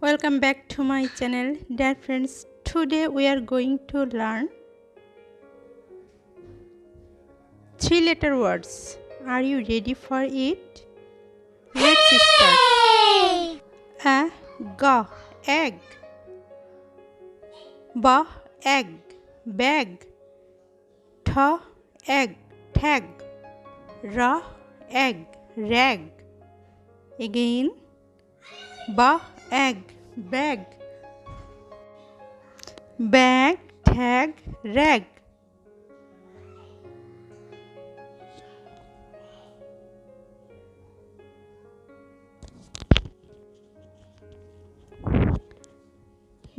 Welcome back to my channel, dear friends. Today we are going to learn 3-letter words. Are you ready for it? Let's start. A, G, egg. B, egg, bag. T, egg, tag. R, egg, rag. Again. B, egg, bag. Bag, tag, rag.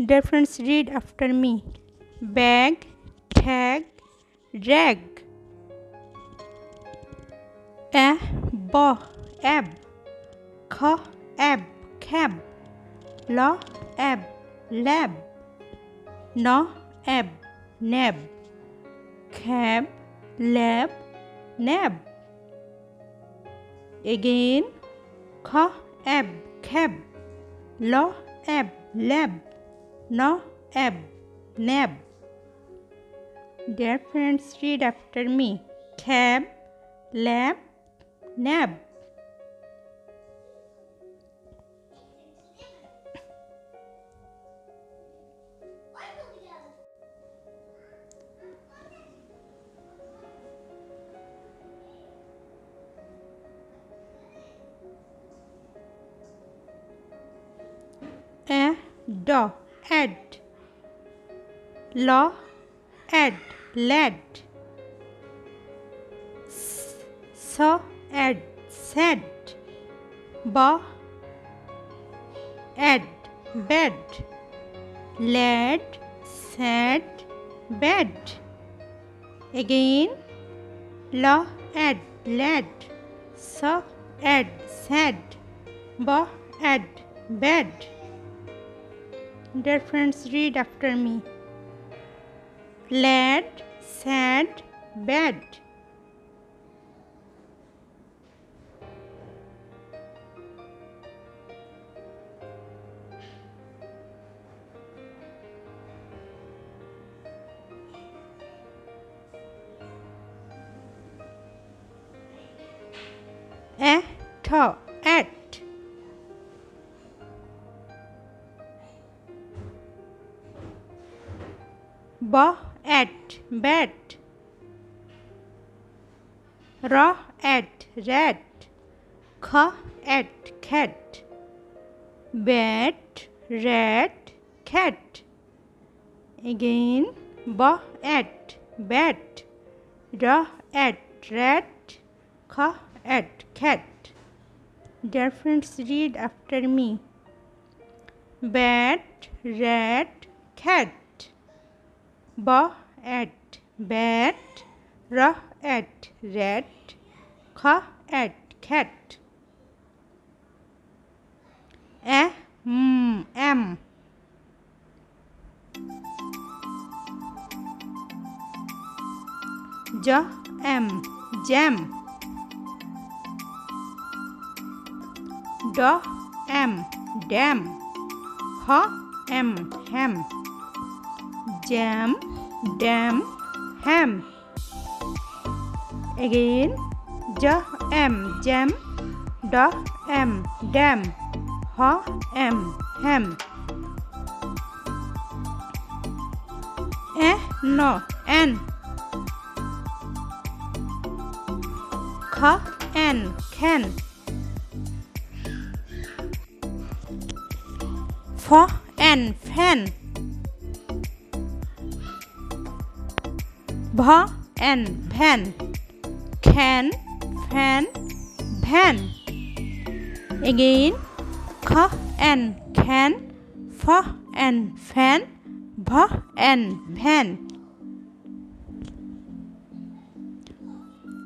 Dear friends, read after me. Bag, tag, rag. A, b, ab. K, ab, cab. L, ab, lab. N, ab, nab. Cab, lab, nab. Again. K, ab, cab. L, ab, lab. N, ab, nab. Dear friends, read after me. Cab, lab, nab. A, do, add. L, add, lad. S, add, said. B, add, bed. Lad, said, bed. Again. L, add, lad. S, add, said. B, add, bed. Dear friends, read after me. Lad, sad, bed. A, to, at. B, at, bat. R, at, rat. K, at, cat. Bat, rat, cat. Again. B, at, bat. R, at, rat. K, at, cat. Dear friends, read after me. Bat, rat, cat. B, at, bat. R, at, rat. K, at, cat. A, am. J, am, jam. D, am, dam. H, am, ham. Jam, dam, ham. Again. J, am, jam. D, am, dam. H, am, ham. A, no, an. K, an, can. F, an, fan. B, an, van. Can, fan, van. Again. K, an, can. F, an, fan. B, an, van.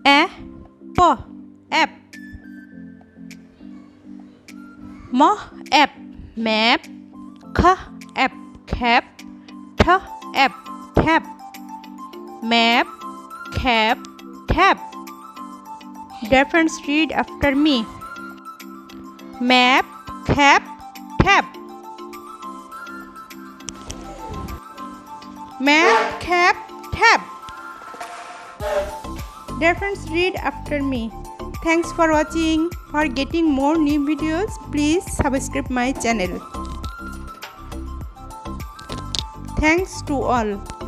A, p, app. M, app, map. K, app, cap. T, app, tap. Map, cap, tap. Dear friends, read after me. Map, cap, tap. Mat, cap, tab. Dear friends, read after me. Thanks for watching. For getting more new videos, please subscribe my channel. Thanks to all.